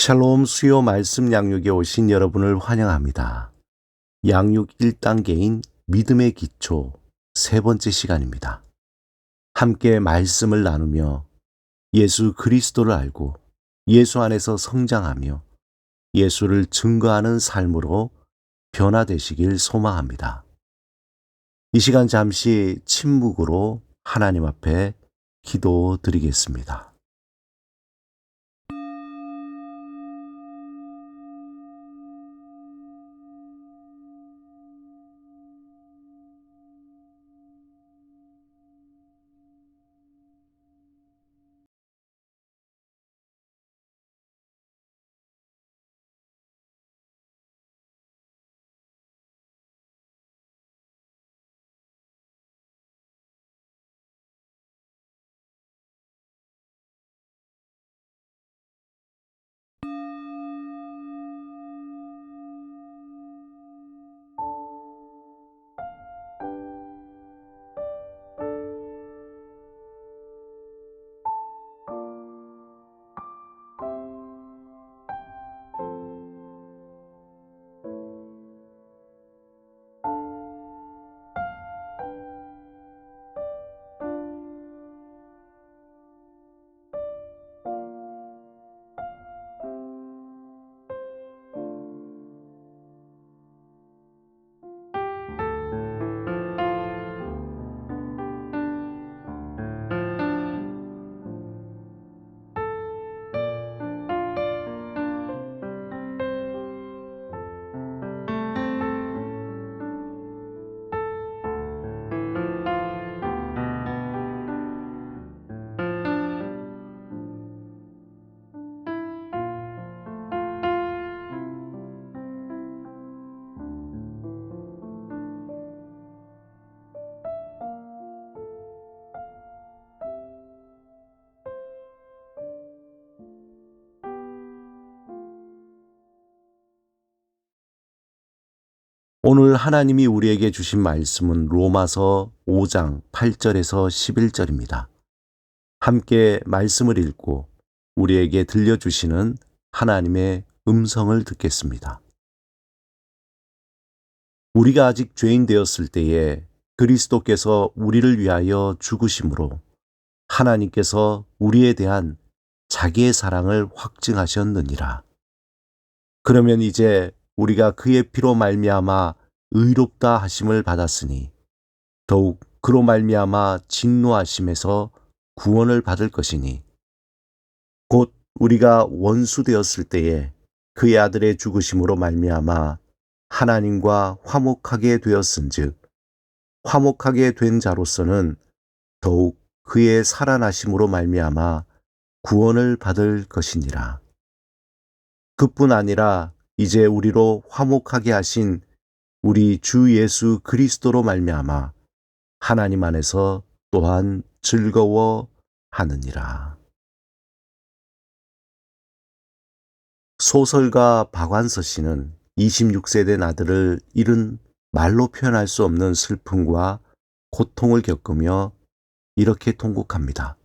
샬롬 수요 말씀 양육에 오신 여러분을 환영합니다. 양육 1단계인 믿음의 기초 세 번째 시간입니다. 함께 말씀을 나누며 예수 그리스도를 알고 예수 안에서 성장하며 예수를 증거하는 삶으로 변화되시길 소망합니다. 이 시간 잠시 침묵으로 하나님 앞에 기도드리겠습니다. 오늘 하나님이 우리에게 주신 말씀은 로마서 5장 8절에서 11절입니다. 함께 말씀을 읽고 우리에게 들려주시는 하나님의 음성을 듣겠습니다. 우리가 아직 죄인 되었을 때에 그리스도께서 우리를 위하여 죽으심으로 하나님께서 우리에 대한 자기의 사랑을 확증하셨느니라. 그러면 이제 우리가 그의 피로 말미암아 의롭다 하심을 받았으니 더욱 그로 말미암아 진노하심에서 구원을 받을 것이니 곧 우리가 원수 되었을 때에 그의 아들의 죽으심으로 말미암아 하나님과 화목하게 되었은즉 화목하게 된 자로서는 더욱 그의 살아나심으로 말미암아 구원을 받을 것이니라. 그뿐 아니라 이제 우리로 화목하게 하신 우리 주 예수 그리스도로 말미암아 하나님 안에서 또한 즐거워하느니라. 소설가 박완서 씨는 26세 된 아들을 잃은 말로 표현할 수 없는 슬픔과 고통을 겪으며 이렇게 통곡합니다.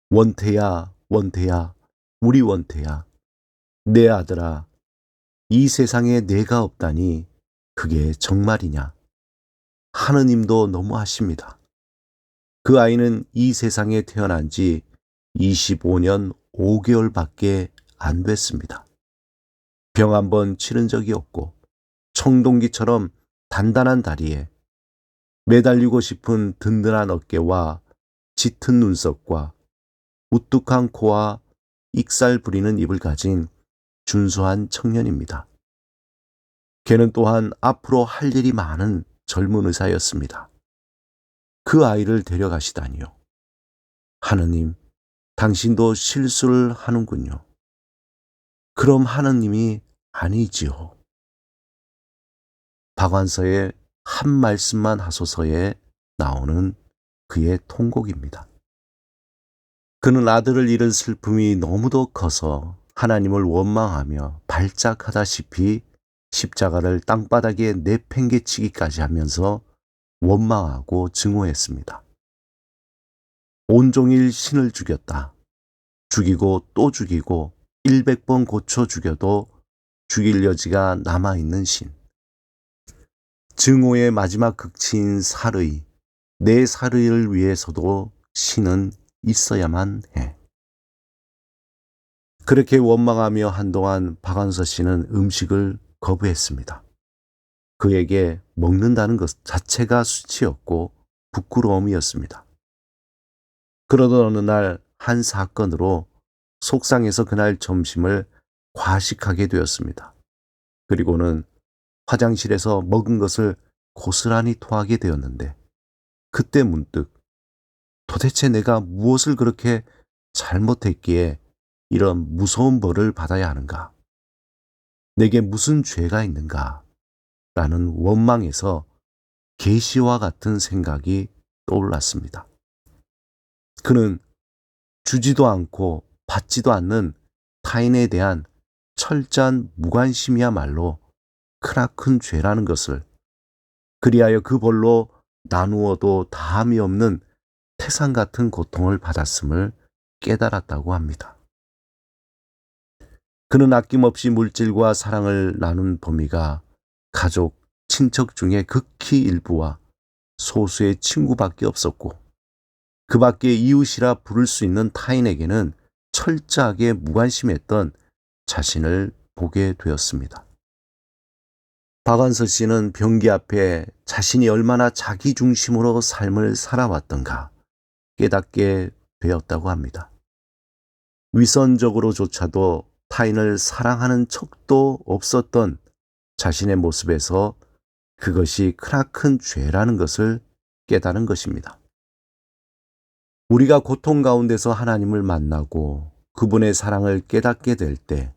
원태야, 원태야, 우리 원태야, 내 아들아, 이 세상에 내가 없다니 그게 정말이냐? 하느님도 너무하십니다. 그 아이는 이 세상에 태어난 지 25년 5개월밖에 안 됐습니다. 병 한 번 치른 적이 없고 청동기처럼 단단한 다리에 매달리고 싶은 든든한 어깨와 짙은 눈썹과 우뚝한 코와 익살 부리는 입을 가진 준수한 청년입니다. 걔는 또한 앞으로 할 일이 많은 젊은 의사였습니다. 그 아이를 데려가시다니요. 하느님, 당신도 실수를 하는군요. 그럼 하느님이 아니지요. 박완서의 한 말씀만 하소서에 나오는 그의 통곡입니다. 그는 아들을 잃은 슬픔이 너무도 커서 하나님을 원망하며 발작하다시피 십자가를 땅바닥에 내팽개치기까지 하면서 원망하고 증오했습니다. 온종일 신을 죽였다. 죽이고 또 죽이고 100번 고쳐 죽여도 죽일 여지가 남아있는 신. 증오의 마지막 극치인 살의, 내 살의를 위해서도 신은 있어야만 해. 그렇게 원망하며 한동안 박완서 씨는 음식을 거부했습니다. 그에게 먹는다는 것 자체가 수치였고 부끄러움이었습니다. 그러던 어느 날 한 사건으로 속상해서 그날 점심을 과식하게 되었습니다. 그리고는 화장실에서 먹은 것을 고스란히 토하게 되었는데 그때 문득 도대체 내가 무엇을 그렇게 잘못했기에 이런 무서운 벌을 받아야 하는가? 내게 무슨 죄가 있는가? 라는 원망에서 계시와 같은 생각이 떠올랐습니다. 그는 주지도 않고 받지도 않는 타인에 대한 철저한 무관심이야말로 크나큰 죄라는 것을, 그리하여 그 벌로 나누어도 다함이 없는 태산 같은 고통을 받았음을 깨달았다고 합니다. 그는 아낌없이 물질과 사랑을 나눈 범위가 가족, 친척 중에 극히 일부와 소수의 친구밖에 없었고 그 밖에 이웃이라 부를 수 있는 타인에게는 철저하게 무관심했던 자신을 보게 되었습니다. 박완서 씨는 병기 앞에 자신이 얼마나 자기중심으로 삶을 살아왔던가 깨닫게 되었다고 합니다. 위선적으로조차도 타인을 사랑하는 척도 없었던 자신의 모습에서 그것이 크나큰 죄라는 것을 깨달은 것입니다. 우리가 고통 가운데서 하나님을 만나고 그분의 사랑을 깨닫게 될 때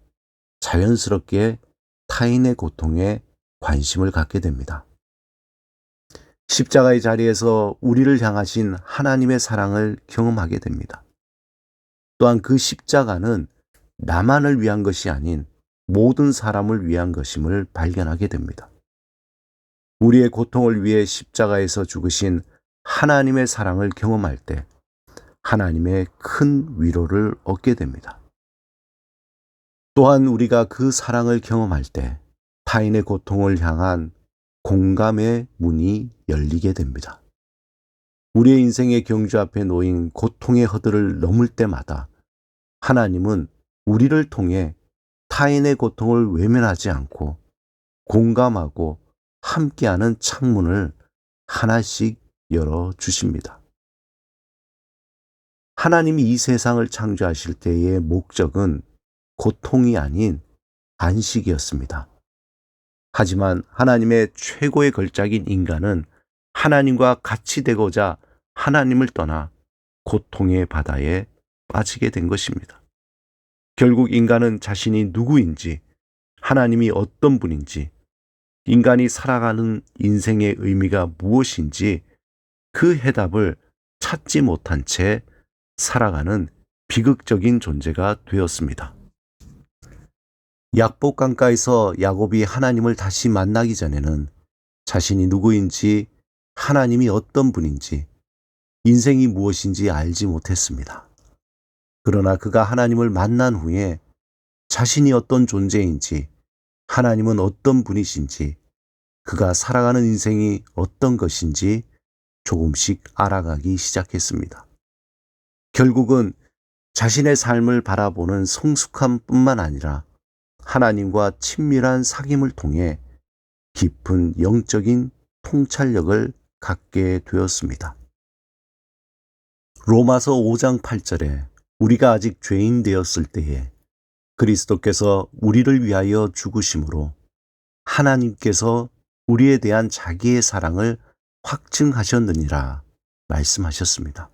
자연스럽게 타인의 고통에 관심을 갖게 됩니다. 십자가의 자리에서 우리를 향하신 하나님의 사랑을 경험하게 됩니다. 또한 그 십자가는 나만을 위한 것이 아닌 모든 사람을 위한 것임을 발견하게 됩니다. 우리의 고통을 위해 십자가에서 죽으신 하나님의 사랑을 경험할 때 하나님의 큰 위로를 얻게 됩니다. 또한 우리가 그 사랑을 경험할 때 타인의 고통을 향한 공감의 문이 열리게 됩니다. 우리의 인생의 경주 앞에 놓인 고통의 허들을 넘을 때마다 하나님은 우리를 통해 타인의 고통을 외면하지 않고 공감하고 함께하는 창문을 하나씩 열어주십니다. 하나님이 이 세상을 창조하실 때의 목적은 고통이 아닌 안식이었습니다. 하지만 하나님의 최고의 걸작인 인간은 하나님과 같이 되고자 하나님을 떠나 고통의 바다에 빠지게 된 것입니다. 결국 인간은 자신이 누구인지, 하나님이 어떤 분인지, 인간이 살아가는 인생의 의미가 무엇인지 그 해답을 찾지 못한 채 살아가는 비극적인 존재가 되었습니다. 약복 강가에서 야곱이 하나님을 다시 만나기 전에는 자신이 누구인지, 하나님이 어떤 분인지, 인생이 무엇인지 알지 못했습니다. 그러나 그가 하나님을 만난 후에 자신이 어떤 존재인지, 하나님은 어떤 분이신지, 그가 살아가는 인생이 어떤 것인지 조금씩 알아가기 시작했습니다. 결국은 자신의 삶을 바라보는 성숙함뿐만 아니라 하나님과 친밀한 사귐을 통해 깊은 영적인 통찰력을 갖게 되었습니다. 로마서 5장 8절에 우리가 아직 죄인 되었을 때에 그리스도께서 우리를 위하여 죽으심으로 하나님께서 우리에 대한 자기의 사랑을 확증하셨느니라 말씀하셨습니다.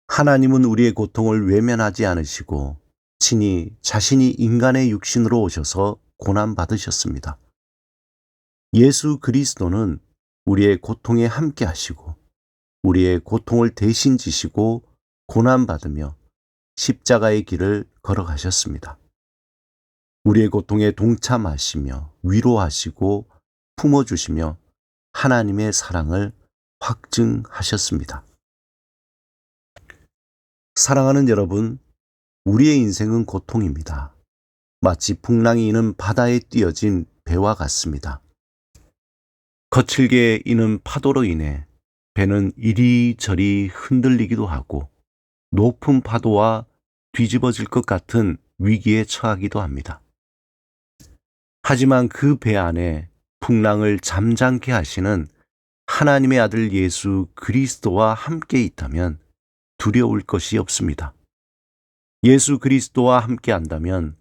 하나님은 우리의 고통을 외면하지 않으시고 친히 자신이 인간의 육신으로 오셔서 고난받으셨습니다. 예수 그리스도는 우리의 고통에 함께 하시고 우리의 고통을 대신 지시고 고난받으며 십자가의 길을 걸어가셨습니다. 우리의 고통에 동참하시며 위로하시고 품어주시며 하나님의 사랑을 확증하셨습니다. 사랑하는 여러분, 우리의 인생은 고통입니다. 마치 풍랑이 이는 바다에 띄어진 배와 같습니다. 거칠게 이는 파도로 인해 배는 이리저리 흔들리기도 하고 높은 파도와 뒤집어질 것 같은 위기에 처하기도 합니다. 하지만 그 배 안에 풍랑을 잠잠케 하시는 하나님의 아들 예수 그리스도와 함께 있다면 두려울 것이 없습니다. 예수 그리스도와 함께 한다면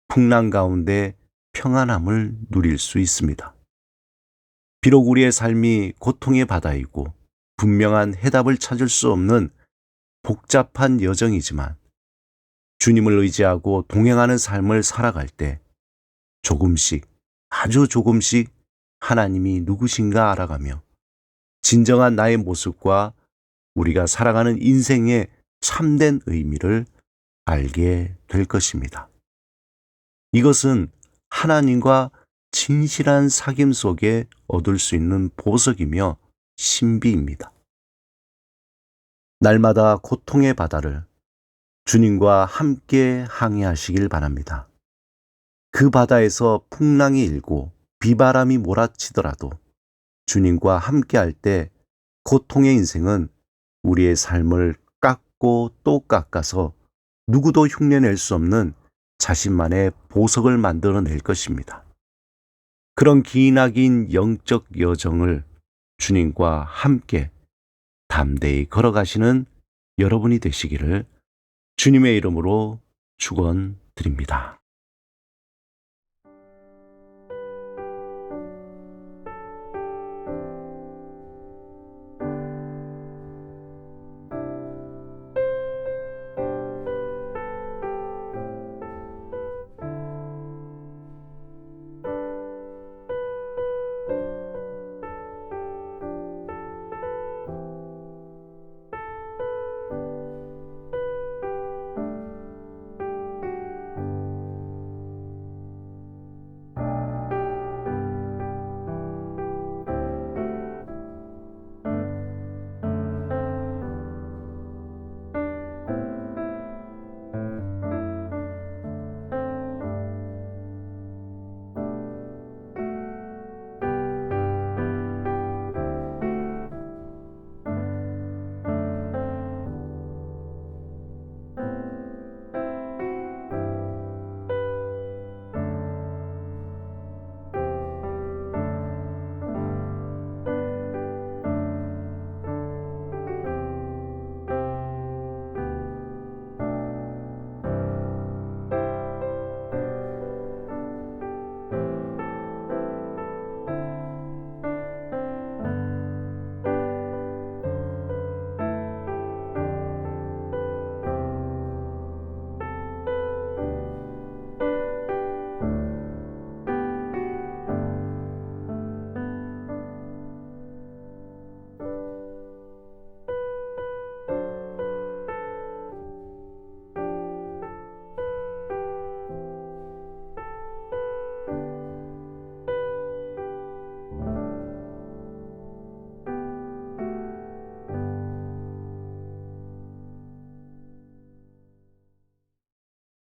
풍랑 가운데 평안함을 누릴 수 있습니다. 비록 우리의 삶이 고통의 바다이고 분명한 해답을 찾을 수 없는 복잡한 여정이지만 주님을 의지하고 동행하는 삶을 살아갈 때 조금씩, 아주 조금씩 하나님이 누구신가 알아가며 진정한 나의 모습과 우리가 살아가는 인생의 참된 의미를 알게 될 것입니다. 이것은 하나님과 진실한 사귐 속에 얻을 수 있는 보석이며 신비입니다. 날마다 고통의 바다를 주님과 함께 항해하시길 바랍니다. 그 바다에서 풍랑이 일고 비바람이 몰아치더라도 주님과 함께할 때 고통의 인생은 우리의 삶을 깎고 또 깎아서 누구도 흉내낼 수 없는 자신만의 보석을 만들어낼 것입니다. 그런 기나긴 영적 여정을 주님과 함께 담대히 걸어가시는 여러분이 되시기를 주님의 이름으로 축원드립니다.